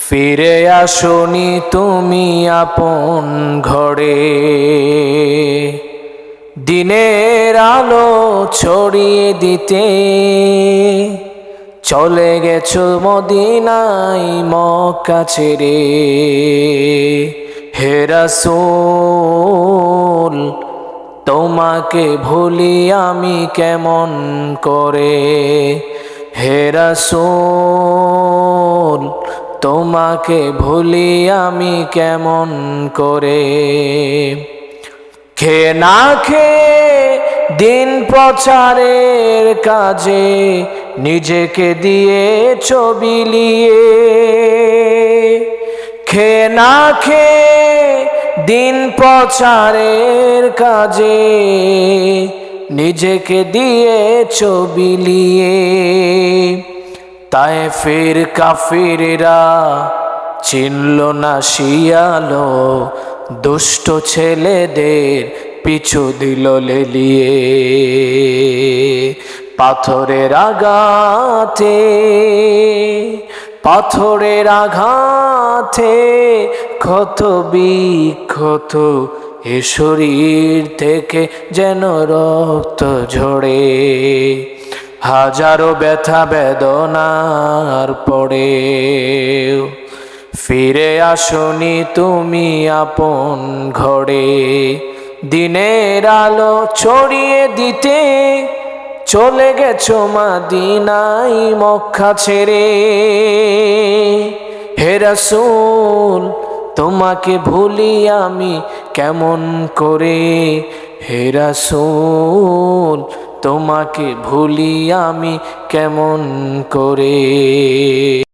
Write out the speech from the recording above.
ফিরে আসনি তুমি আপন ঘরে, দিনের আলো ছড়িয়ে দিতে চলে গেছো মদিনায় মক্কা ছেড়ে। হে রাসূল তোমাকে ভুলি আমি কেমন করে, হে রাসূল তোমাকে ভুলি আমি কেমন করে। খেয়ে না খেয়ে দিন প্রচারের কাজে নিজেকে দিয়ে বিলিয়ে, খেয়ে না খেয়ে দিন প্রচারের কাজে নিজেকে দিয়ে বিলিয়ে। তায়েফের কাফিররা চিনল না শিয়ালো, দুষ্ট ছেলেদের পিছু দিল লেলিয়ে। পাথরের আঘাতে পাথরের আঘাতে ক্ষত বিক্ষত এ শরীর থেকে যেন রক্ত ঝরে। হাজারো ব্যথা বেদনার পরে ফিরে আসনি তুমি আপন ঘরে, দিনের আলো ছড়িয়ে দিতে চলে গেছো মদিনায় মক্কা ছেড়ে। হে রাসূল তোমাকে ভুলি আমি কেমন করে, হে রাসূল তোমাকে ভুলি আমি কেমন করে।